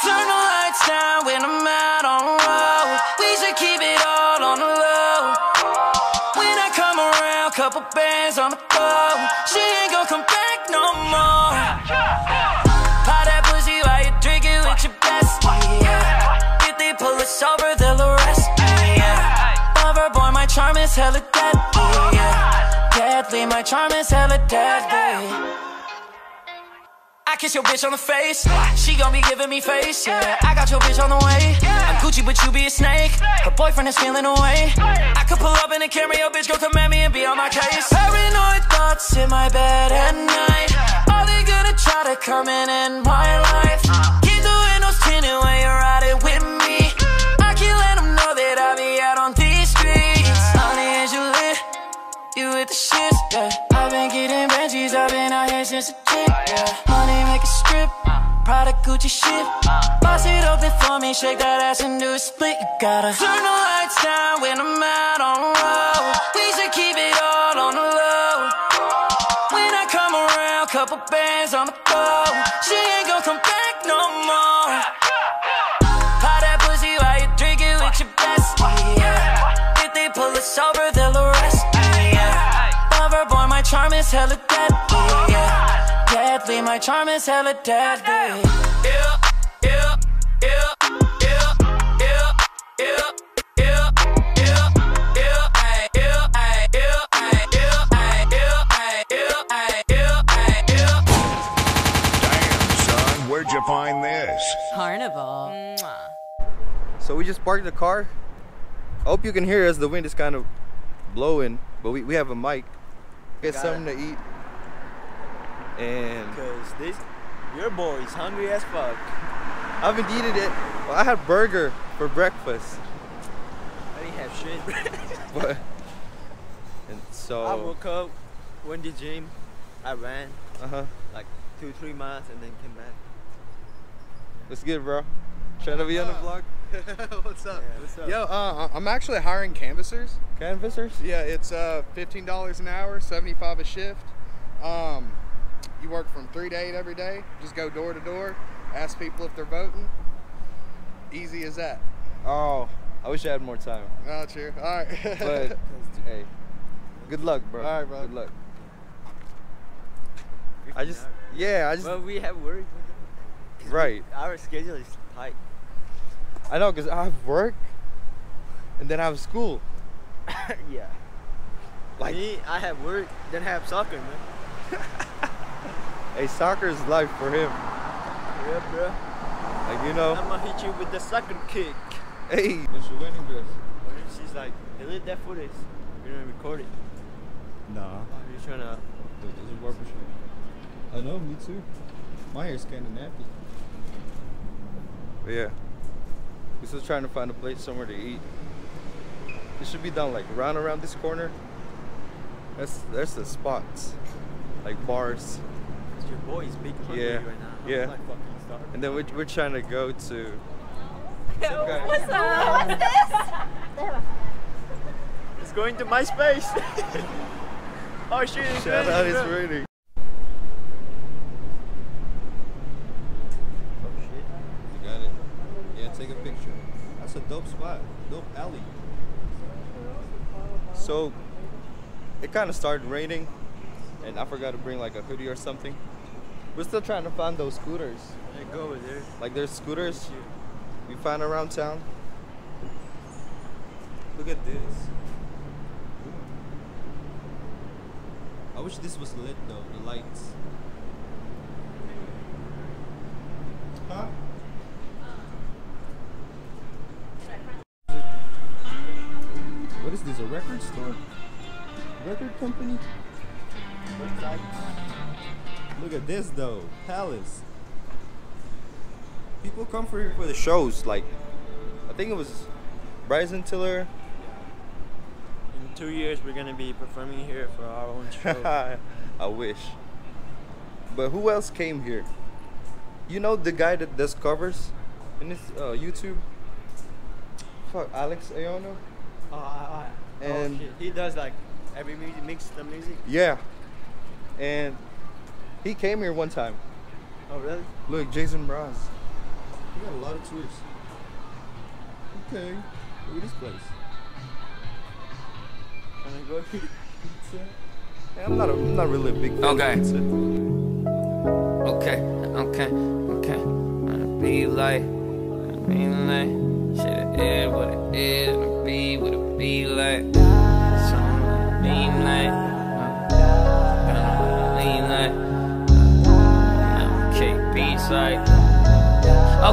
Turn the lights down when I'm out on the road. We should keep it all on the low. When I come around, couple bands on the floor. She ain't gon' come back no more. Pop that pussy while you drink it with your bestie, yeah. If they pull us over, they'll arrest me, yeah. Lover boy, my charm is hella deadly, yeah. Deadly, my charm is hella deadly. I kiss your bitch on the face. She gon' be giving me face, yeah. I got your bitch on the way. I'm Gucci, but you be a snake. Her boyfriend is feeling away. I could pull up in a camera, your bitch gon' come at me and be on my case. Paranoid thoughts in my bed at night. Are they gonna try to come in my life? Keep the windows tinted when you're riding with me. I can't let them know that I be out on these streets. Honey, is you lit? You with the shit, yeah. I've been getting Benjis, I've been out here since a chick, yeah. Money make a strip, Prada Gucci shit. Boss it open for me, shake that ass and do a split. You gotta turn the lights down when I'm out on the road. We should keep it all on the low. When I come around, couple bands on the floor. She ain't gon' come back no more. Pop that pussy while you drink it with your bestie, yeah. If they pull us over, they'll arrest me, yeah. Lover boy, my charm is hella deadly, yeah. Deadly, my charm is hella deadly. Yeah, yeah, yeah, yeah, yeah, yeah, yeah, yeah, yeah, ay, yeah, ay, yeah, ay, yeah, ay, yeah, ay, yeah, ay, yeah, ay, yeah. Damn, son, where'd you find this? Carnival. So we just parked the car. I hope you can hear us. The wind is kind of blowing, but we have a mic. Get something to eat. And because your boy is hungry as fuck. I haven't eaten it. Well, I had burger for breakfast. I didn't have shit. But and so I woke up, went to the gym, I ran like 2-3 miles and then came back. Let's get it, bro. Trying to be on the vlog. What's up? Yeah, what's up? Yo, I'm actually hiring canvassers. Canvassers? Yeah, it's $15 an hour, 75 a shift. You work from 3 to 8 every day. Just go door to door, ask people if they're voting. Easy as that. Oh, I wish I had more time. Oh, true. All right. But hey, good luck, bro. All right, bro. Good luck. I just Well, we have work. Right. Our schedule is tight. I know, cause I have work, and then I have school. Yeah. Like me, I have work, then have soccer, man. Hey, soccer is life for him. Yeah, bro. Like, you know. I'm gonna hit you with the soccer kick. Hey. What's your wedding dress? She's like, delete that footage. You're gonna record it. Nah. You're trying to. This is barbershop. I know, me too. My hair's kind of nappy. But yeah, we're still trying to find a place somewhere to eat. It should be down like around this corner. There's the spots, like bars. Your boy is big hungry Yeah, right now. yeah. I'm like fucking starving. And then we're trying to go to. What's up? What's this? It's going to my space. Oh shit! Shout out, it's raining. Oh shit! You got it. Yeah, take a picture. That's a dope spot, dope alley. So it kind of started raining, and I forgot to bring like a hoodie or something. We're still trying to find those scooters. Yeah, go over there. Like there's scooters we find around town. Look at this. I wish this was lit though, the lights. Huh? What is this, a record store? Record company? Look at this though, Palace. People come for here for the shows, like, I think it was Bryson Tiller. In 2 years, we're gonna be performing here for our own show. I wish. But who else came here? You know the guy that does covers in his YouTube? Fuck, Alex Aono? And oh, shit. He does like every music, mix the music. Yeah. And he came here one time. Oh really? Look, Jason Mraz. We got a lot of tourists. Okay, look at this place. Can I go here? Hey, I'm not really a big fan of pizza. Okay. Wanna be like, shit, it is what it is, and be what it be like. Something mean like, beats like.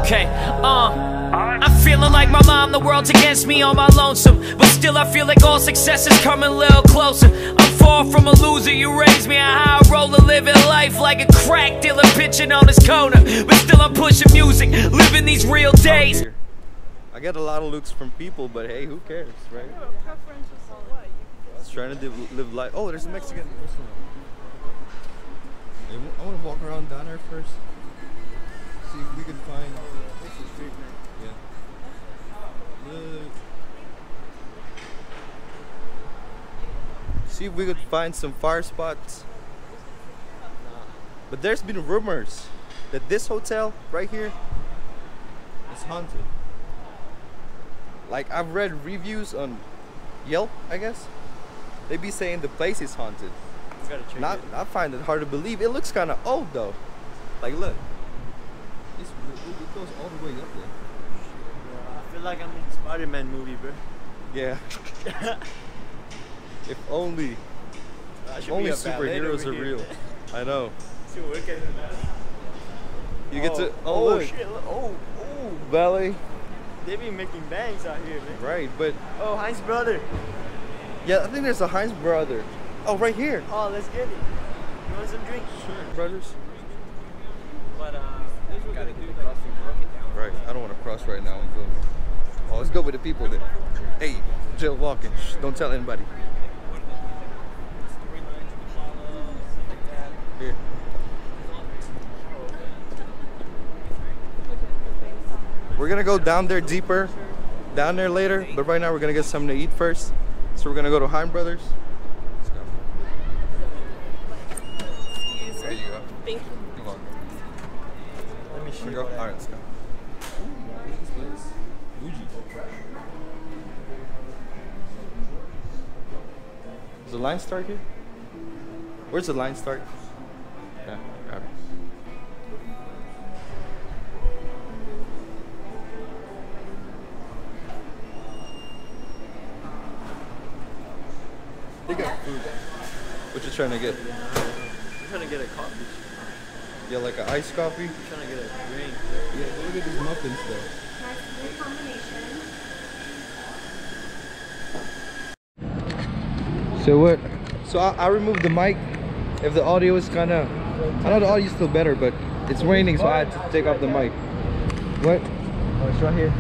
Okay, I'm feeling like my mom, the world's against me on my lonesome. But still I feel like all success is coming a little closer. I'm far from a loser, you raised me a high roller, living life like a crack dealer pitching on his corner. But still I'm pushing music, living these real days. I get a lot of looks from people, but hey, who cares, right? I was trying to live life. Oh, there's a Mexican restaurant. Hey, I want to walk around down there first. See if we can find. Yeah. See if we could find some fire spots. But there's been rumors that this hotel right here is haunted. Like, I've read reviews on Yelp, I guess. They be saying the place is haunted. You gotta check it. I find it hard to believe. It looks kind of old though. Like, look. It goes all the way up there. I feel like I'm in a Spider-Man movie, bro. Yeah. If only superheroes are real. I know. You get to look. Shit! Oh, Ballet. they be making bangs out here, man. Right, but Oh, Heinz brother. yeah, I think there's a Heinz brother. Oh, right here. Oh, let's get it. You want some drinks? Sure, brothers. But gotta get the coffee broken down. Right, I don't want to cross right now. I'm filming. Oh, let's go with the people then. Hey, Jill walking. Shh, don't tell anybody. Here. We're gonna go down there deeper, down there later, but right now we're gonna get something to eat first. So we're gonna go to Heinz Brothers. Let's go. There you go. Thank you. You're welcome. Let me show you. Go. All right, let's go. Does the line start here? Where's the line start? Yeah, grab it. They got food. What you trying to get? I'm trying to get a coffee. Yeah, like an iced coffee? I'm trying to get a drink. Yeah, look at these muffins though. So what? So I removed the mic. If the audio is kind of, I know the audio is still better, but it's raining, so I had to take off the mic. What? Oh, it's right here.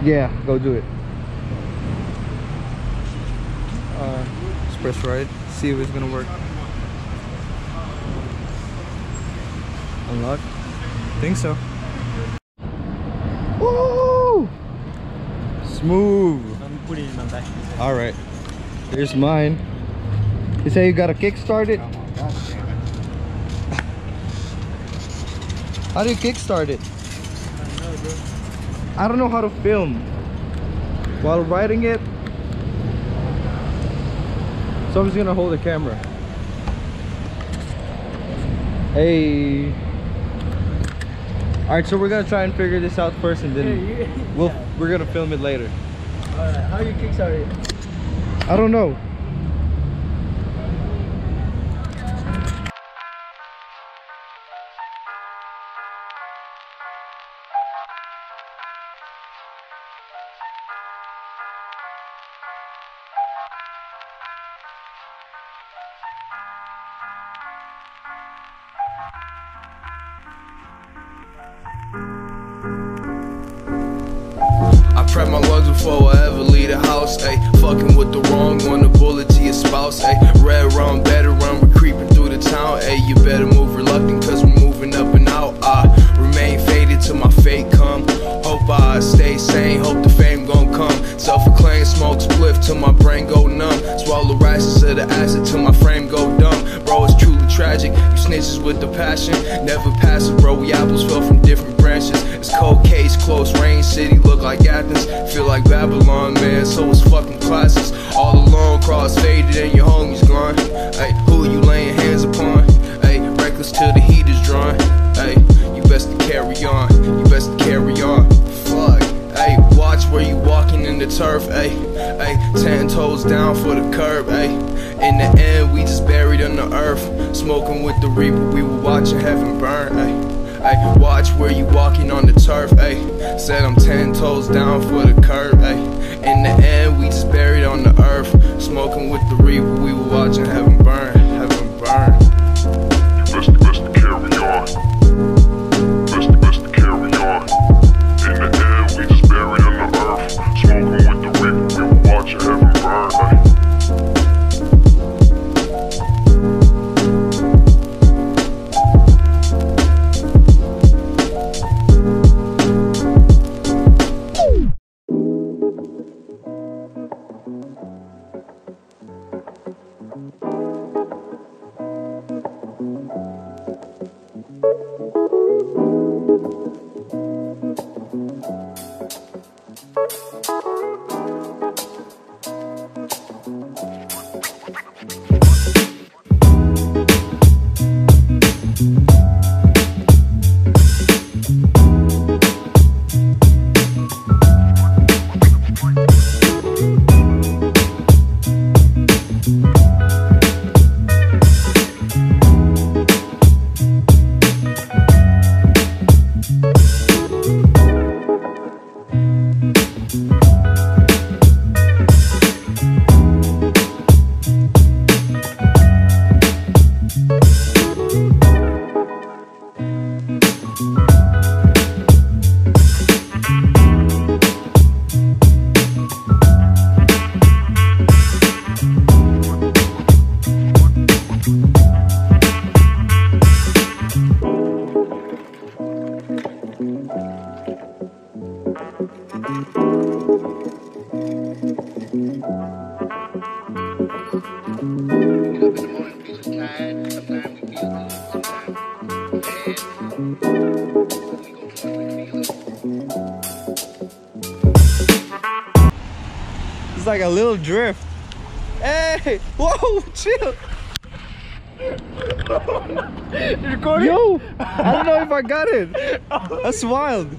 Yeah, go do it. Just press right. See if it's gonna work. Unlock. Think so. Woo! Smooth. I'm putting it in my back. All right. Here's mine. You say you got to kickstart it? How do you kickstart it? I don't know, bro. I don't know how to film while riding it. So I'm just gonna hold the camera. Hey. All right, so we're gonna try and figure this out first, and then we're gonna film it later. Alright, how you kickstart it? I don't know. I prep my lungs before I ever leave the house, ayy. Fucking with the wrong one, a bullet to your spouse, ayy. Red rum, better run, we're creeping through the town, ayy. You better move reluctant, cause we're moving up and out. I remain faded till my fate come. Hope I stay sane, hope the fame gon' come. Self-acclaimed, smoke spliff till my brain go numb. Swallow rashes of the acid till my frame go dumb. Bro, it's truly tragic, you snitches with the passion. Never passive, bro, we apples fell from different branches. ashes. It's cold case, close range, city look like Athens. Feel like Babylon, man, so it's fucking classes. All alone, cross faded and your homies gone. Ay, who you laying hands upon? Ay, reckless till the heat is drawn. Ay, you best to carry on, you best to carry on. Fuck, ay, watch where you walking in the turf. Ay, ay, 10 toes down for the curb. Ay, in the end, we just buried in the earth. Smoking with the reaper, we were watching heaven burn. Ay, ay, watch where you walking on the turf. Ay, said I'm 10 toes down for the curb. Ay, in the end, we just buried on the earth. Smoking with the reaper, we were watching heaven burn. Heaven burn. Best to carry on. Best to carry on. In the end, we just buried on the earth. Smoking with the reaper, we were watching heaven burn. Ay. It's like a little drift. Hey, whoa, chill. You recording? Yo, I don't know if I got it. That's wild.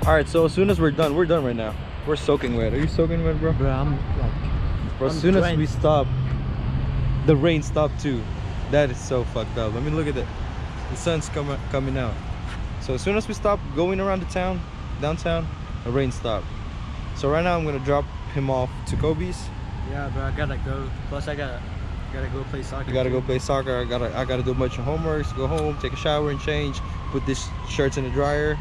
Alright, so as soon as we're done right now. We're soaking wet. Are you soaking wet, bro? Bro, I'm like... Bro, as soon as we stop, the rain stopped too. That is so fucked up. I mean, look at it. The sun's coming out. So as soon as we stop going around the town, downtown, the rain stopped. So right now I'm gonna drop him off to Kobe's. Yeah, bro, I gotta go. Plus, I gotta go play soccer. You gotta too. go play soccer. I gotta do a bunch of homeworks. Go home, take a shower and change. Put this shirts in the dryer,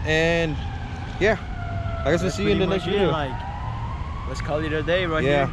and yeah, I guess we'll see you in the next video. Like, let's call it a day right here.